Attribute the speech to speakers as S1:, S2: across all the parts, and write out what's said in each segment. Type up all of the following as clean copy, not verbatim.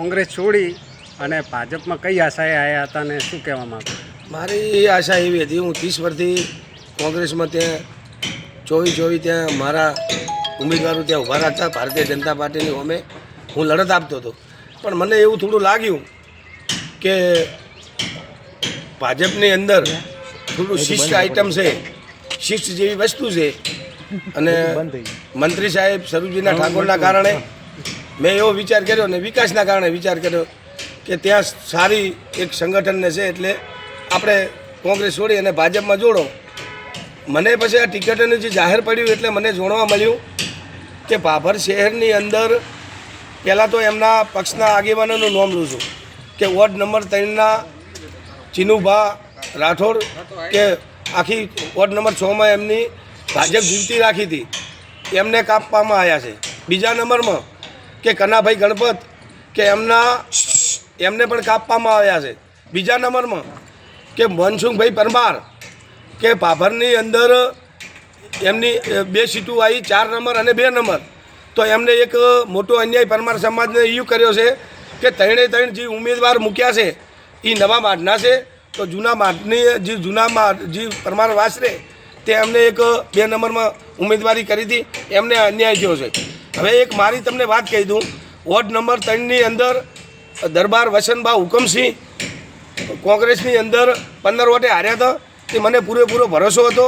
S1: કોંગ્રેસ છોડી અને ભાજપમાં કઈ આશાએ આવ્યા હતા અને શું કહેવા માંગો?
S2: મારી આશા એવી હતી, હું 30 વર્ષથી કોંગ્રેસમાં ત્યાં 24 ત્યાં મારા ઉમેદવારો ત્યાં ઊભા રાખતા ભારતીય જનતા પાર્ટીની અમે હું લડત આપતો હતો. પણ મને એવું થોડું લાગ્યું કે ભાજપની અંદર થોડું શિસ્ત આઇટમ છે, શિસ્ત જેવી વસ્તુ છે. અને મંત્રી સાહેબ સ્વરૂપજીના ઠાકોરના કારણે મેં એવો વિચાર કર્યો અને વિકાસના કારણે વિચાર કર્યો કે ત્યાં સારી એક સંગઠનને છે, એટલે આપણે કોંગ્રેસ છોડી અને ભાજપમાં જોડો. મને પછી આ ટિકિટનું જે જાહેર પડ્યું એટલે મને જાણવા મળ્યું કે ભાભર શહેરની અંદર પહેલાં તો એમના પક્ષના આગેવાનોનું નામ લઉં છું કે વોર્ડ નંબર 3ના ચીનુભા રાઠોડ, કે આખી વોર્ડ નંબર 6માં એમની ભાજપ જીવતી રાખી હતી, એમને કાપવામાં આવ્યા છે. બીજા નંબરમાં કે કનાભાઈ ગણપત, કે એમને પણ કાપવામાં આવ્યા છે. બીજા નંબરમાં કે મનસુખભાઈ પરમાર, કે ભાભરની અંદર એમની 2 સીટો આવી, 4 નંબર અને 2 નંબર. તો એમને એક મોટો અન્યાય પરમાર સમાજને એવું કર્યો છે કે 3 જે ઉમેદવાર મૂક્યા છે એ નવા માઢના છે. તો જૂના માઢની જે પરમાર વાસરે તે એમને એક 2 નંબરમાં ઉમેદવારી કરી હતી, એમને અન્યાય થયો છે. હવે એક મારી તમને વાત કહી દઉં, વોર્ડ નંબર 3ની અંદર દરબાર વસંતબા હુકમસિંહ કોંગ્રેસની અંદર 15 વોટે હાર્યા હતા. તે મને પૂરેપૂરો ભરોસો હતો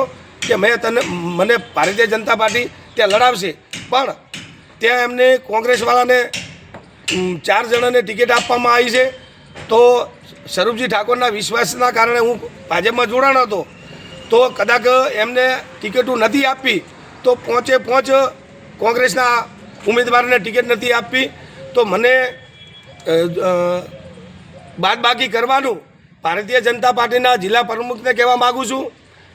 S2: કે મને ભારતીય જનતા પાર્ટી ત્યાં લડાવશે. પણ ત્યાં એમને કોંગ્રેસવાળાને 4 જણાને ટિકિટ આપવામાં આવી છે. તો સ્વરૂપજી ઠાકોરના વિશ્વાસના કારણે હું ભાજપમાં જોડાણ હતો. તો કદાચ એમને ટિકિટો નથી આપી તો 5 કોંગ્રેસના ઉમેદવારને ટિકિટ નથી આપી, તો મને બાદબાકી કરવાનું ભારતીય જનતા પાર્ટીના જિલ્લા પ્રમુખને કહેવા માગું છું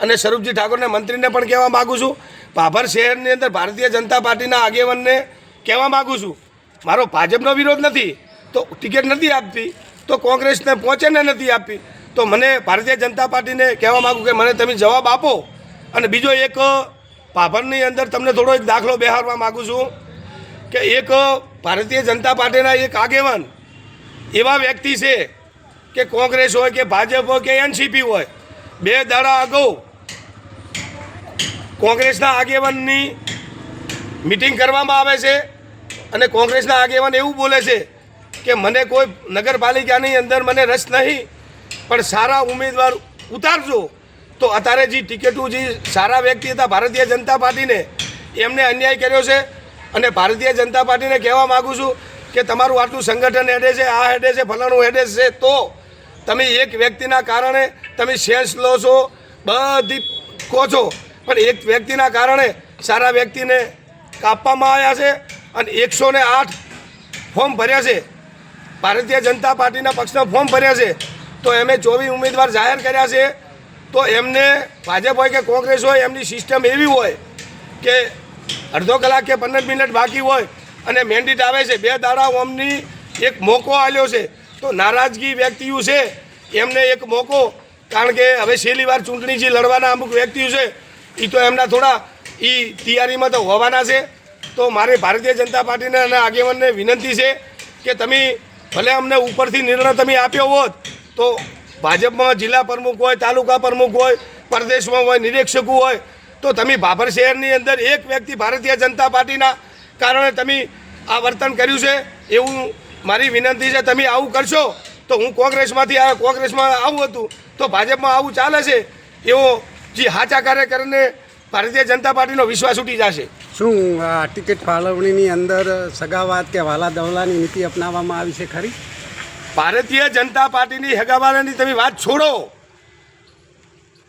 S2: અને સ્વરૂપજી ઠાકોરને મંત્રીને પણ કહેવા માગું છું. ભાભર શહેરની અંદર ભારતીય જનતા પાર્ટીના આગેવાનને કહેવા માગું છું, મારો ભાજપનો વિરોધ નથી, તો ટિકિટ નથી આપતી તો કોંગ્રેસને પહોંચેને નથી આપી, તો મને ભારતીય જનતા પાર્ટીને કહેવા માગું કે મને તમે જવાબ આપો. અને બીજો એક ભાભરની અંદર તમને થોડો એક દાખલો બેહારવા માગું છું કે એક ભારતીય જનતા પાર્ટીના એક આગેવાન એવા વ્યક્તિ છે કે કોંગ્રેસ હોય કે ભાજપ હોય કે એનસીપી હોય, 2 દાડા અગાઉ કોંગ્રેસના આગેવાનની મિટિંગ કરવામાં આવે છે અને કોંગ્રેસના આગેવાન એવું બોલે છે કે મને કોઈ નગરપાલિકાની અંદર મને રસ નહીં, પણ સારા ઉમેદવાર ઉતારજો. તો અત્યારે જે ટિકિટો જે સારા વ્યક્તિ હતા ભારતીય જનતા પાર્ટીને, એમને અન્યાય કર્યો છે. અને ભારતીય જનતા પાર્ટીને કહેવા માગું છું કે તમારું આટલું સંગઠન હેડે છે, આ હેડે છે, ફલાણું હેડે છે, તો તમે એક વ્યક્તિના કારણે તમે સેન્સ લો છો, બધી કહો છો, પણ એક વ્યક્તિના કારણે સારા વ્યક્તિને કાપવામાં આવ્યા છે. અને 108 ફોર્મ ભર્યા છે, ભારતીય જનતા પાર્ટીના પક્ષના ફોર્મ ભર્યા છે. તો એમે 24 ઉમેદવાર જાહેર કર્યા છે. તો એમને ભાજપ હોય કે કોંગ્રેસ હોય, એમની સિસ્ટમ એવી હોય કે અડધો કલાક કે 15 મિનિટ બાકી હોય અને મેન્ડેટ આવે છે, 2 દાડા અમની એક મોકો આલ્યો છે. તો નારાજગી વ્યક્તિઓ છે એમને એક મોકો, કારણ કે હવે છેલ્લી વાર ચૂંટણી જે લડવાના અમુક વ્યક્તિઓ છે એ તો એમના થોડા એ તૈયારીમાં તો હોવાના છે. તો મારે ભારતીય જનતા પાર્ટીના અને આગેવાનને વિનંતી છે કે તમે ભલે અમને ઉપરથી નિર્ણય તમે આપ્યો હોત, તો ભાજપમાં જિલ્લા પ્રમુખ હોય, તાલુકા પ્રમુખ હોય, પ્રદેશમાં હોય, નિરીક્ષકો હોય, તો તમે ભાભર શહેરની અંદર એક વ્યક્તિ ભારતીય જનતા પાર્ટીના કારણે તમે આ વર્તન કર્યું છે, એવું મારી વિનંતી છે. તમે આવું કરશો તો હું કોંગ્રેસમાંથી કોંગ્રેસમાં આવું હતું તો ભાજપમાં આવું ચાલે છે, એવો જે સાચા કાર્યકરને ભારતીય જનતા પાર્ટીનો વિશ્વાસ ઉઠી જશે.
S1: શું આ ટિકિટ ફાળવણીની અંદર સગાવાદ કે વાલા દવલાની નીતિ અપનાવવામાં આવી છે ખરી?
S2: ભારતીય જનતા પાર્ટીની હગાવાલાની તમે વાત છોડો.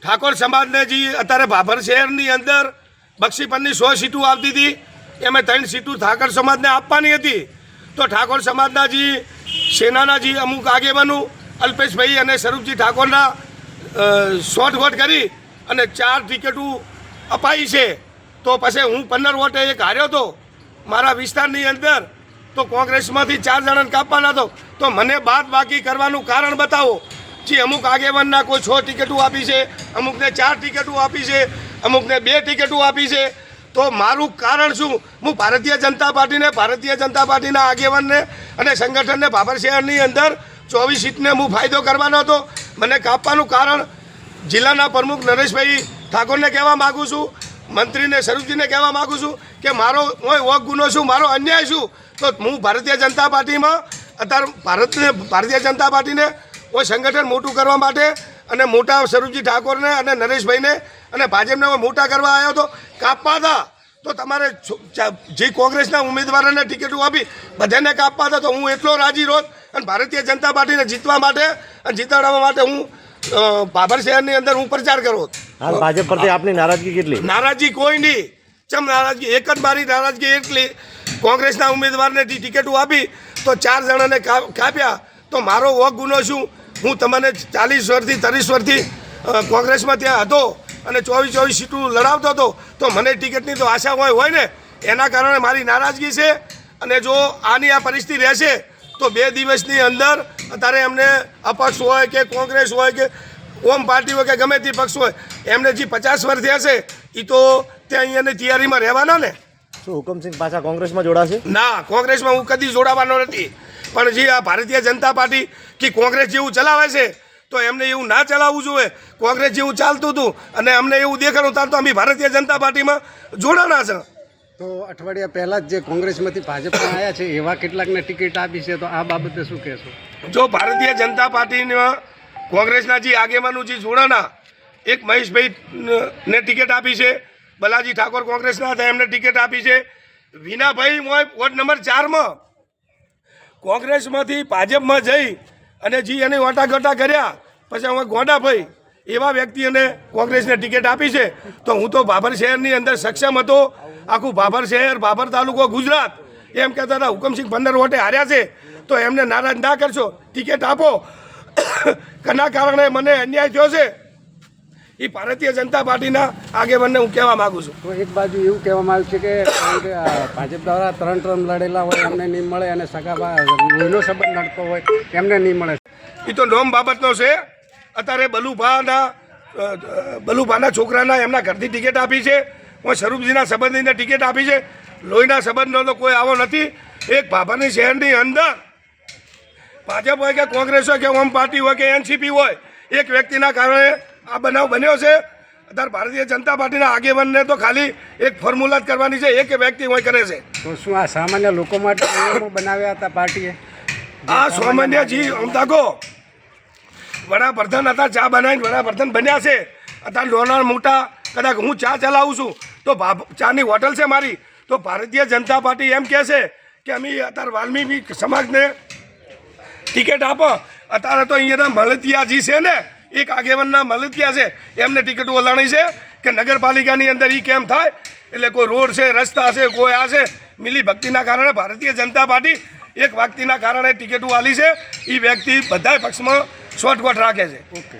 S2: ઠાકોર સમાજને જે અત્યારે ભાભર શહેરની અંદર બક્ષીપરની 100 સીટો આવતી હતી, એમાં 3 સીટો ઠાકોર સમાજને આપવાની હતી. તો ઠાકોર સમાજના જે સેનાના જે અમુક આગેવાનો અલ્પેશભાઈ અને સ્વરૂપજી ઠાકોરના શોર્ટવોટ કરી અને 4 ટિકિટો અપાઈ છે. તો પછી હું 15 વોટે એક હાર્યો હતો મારા વિસ્તારની અંદર, તો કોંગ્રેસમાંથી 4 જણાને કાપવાના હતો. તો મને બાદબાકી કરવાનું કારણ બતાવો. જે અમુક આગેવાનના કોઈ 6 ટિકિટો આપી છે, અમુકને 4 ટિકિટો આપી છે, અમુકને 2 ટિકિટો આપી છે, તો મારું કારણ શું? હું ભારતીય જનતા પાર્ટીના આગેવાનને અને સંગઠનને ભાભર શહેરની અંદર 24 સીટને હું ફાયદો કરવાનો હતો. મને કાપવાનું કારણ જિલ્લાના પ્રમુખ નરેશભાઈ ઠાકોરને કહેવા માગું છું, મંત્રીને સ્વરૂપજીને કહેવા માગું છું કે મારો વોક ગુનો શું, મારો અન્યાય શું? તો હું ભારતીય જનતા પાર્ટીમાં અત્યારે ભારતીય જનતા પાર્ટીને કોઈ સંગઠન મોટું કરવા માટે અને મોટા સ્વરૂપજી ઠાકોરને અને નરેશભાઈને અને ભાજપને મોટા કરવા આવ્યો હતો. કાપવા હતા તો તમારે જે કોંગ્રેસના ઉમેદવારોને ટિકિટો આપી બધાને કાપવા હતા તો હું એટલો રાજી રોત અને ભારતીય જનતા પાર્ટીને જીતવા માટે અને જીતાડવા માટે હું ભાભર શહેરની અંદર હું પ્રચાર કરો.
S3: હાલ ભાજપ પરથી આપની નારાજગી કેટલી?
S2: નારાજગી કોઈ નહીં. ચમ નારાજગી? એક જ મારી નારાજગી એટલી, કોંગ્રેસના ઉમેદવારને ટિકિટો આપી તો 4 જણાને કાપ્યા તો મારો વોક ગુનો શું? હું તમને 40 વર્ષથી 30 વર્ષથી કોંગ્રેસમાં ત્યાં હતો અને 24 સીટો લડાવતો હતો તો મને ટિકિટની તો આશા હોય ને, એના કારણે મારી નારાજગી છે. અને જો આની આ પરિસ્થિતિ રહેશે તો 2 દિવસની અંદર અત્યારે એમને અપક્ષ હોય કે કોંગ્રેસ હોય કે ઓમ પાર્ટી હોય કે ગમે તે પક્ષ હોય, એમને જે 50 વર્ષ થયા છે એ તો ત્યાં અહીંયાની તૈયારીમાં રહેવાના ને.
S3: શું હુકમસિંહ પાછા કોંગ્રેસમાં જોડાશે?
S2: ના, કોંગ્રેસમાં હું કદી જોડાવાનો નથી. પણ જે આ ભારતીય જનતા પાર્ટી કે કોંગ્રેસ જેવું ચલાવે છે તો એમને એવું ના ચલાવવું જોઈએ. કોંગ્રેસ જેવું ચાલતું હતું અને અમને એવું દેખાડું ત્યારે તો અમે ભારતીય જનતા પાર્ટીમાં જોડાના છે.
S1: તો અઠવાડિયા પહેલાં જ જે કોંગ્રેસમાંથી ભાજપમાં આવ્યા છે એવા કેટલાકને ટિકિટ આપી છે, તો આ બાબતે શું કહેશો?
S2: જો ભારતીય જનતા પાર્ટીમાં કોંગ્રેસના જે આગેવાનો જે જોડાના, એક મહેશભાઈ ને ટિકિટ આપી છે, બલાજી ઠાકોર કોંગ્રેસના હતા એમને ટિકિટ આપી છે, વિનાભાઈ મોય વોર્ડ નંબર 4માં કોંગ્રેસમાંથી ભાજપમાં જઈ અને જે એને વાટાઘાટા કર્યા પછી હવે ગોડાભાઈ એવા વ્યક્તિઓને કોંગ્રેસને ટિકિટ આપી છે. તો હું તો ભાભર શહેરની અંદર સક્ષમ હતો. આખું ભાભર શહેર, ભાભર તાલુકો, ગુજરાત એમ કહેતા હતા હુકમસિંહ 15 વોટે હાર્યા છે તો એમને નારાજ ના કરશો, ટિકિટ આપો. કના કારણે મને અન્યાય થયો છે એ ભારતીય જનતા પાર્ટીના આગેવાનને હું કહેવા માગું છું.
S1: તો એક બાજુ એવું કહેવામાં આવ્યું છે કે કારણ કે ભાજપ દ્વારા 3 ટર્મ લડેલા હોય એમને નહીં મળે અને લોહીનો સંબંધ નડતો હોય એમને નહીં મળે.
S2: એ તો નોમ બાબતનો છે. અત્યારે બલુભાના છોકરાના એમના ઘરથી ટિકિટ આપી છે, હું સ્વરૂપજીના સંબંધીને ટિકિટ આપી છે. લોહીના સંબંધનો તો કોઈ આવો નથી. એક ભાભરની શહેરની અંદર ભાજપ હોય કે કોંગ્રેસ હોય કે ઓમ પાર્ટી હોય કે એનસીપી હોય, એક વ્યક્તિના કારણે આ બનાવ બન્યો છે. અત્યારે ભારતીય જનતા પાર્ટીના આગેવાનને તો ખાલી એક ફોર્મ્યુલા જ કરવાની છે, એક વ્યક્તિ હોય કરે છે.
S1: તો શું આ સામાન્ય લોકો માટે નિયમો બનાવ્યા હતા પાર્ટીએ?
S2: આ સામાન્ય જી અમદાગો વડાપ્રધાન હતા, ચા બનાવીને વડાપ્રધાન બન્યા છે. અત્યારે નાના મોટા કદાચ હું ચા ચલાવું છું તો ચાની હોટલ છે મારી, તો ભારતીય જનતા પાર્ટી એમ કહે છે કે અમે અત્યારે વાલ્મીકી સમાજને ટિકિટ આપો. અત્યારે તો અહીંયાના મળતિયાજી છે ને, એક આગેવાનના મળતિયા છે, એમને ટિકિટો ઓલાણી છે કે નગરપાલિકાની અંદર એ કેમ થાય. એટલે કોઈ રોડ છે, રસ્તા છે, કોઈ આ છે, મિલી ભક્તિના કારણે ભારતીય જનતા પાર્ટી એક વ્યક્તિના કારણે ટિકિટો આલી છે. એ વ્યક્તિ બધા પક્ષમાં શોર્ટકટ રાખે છે.
S1: ઓકે.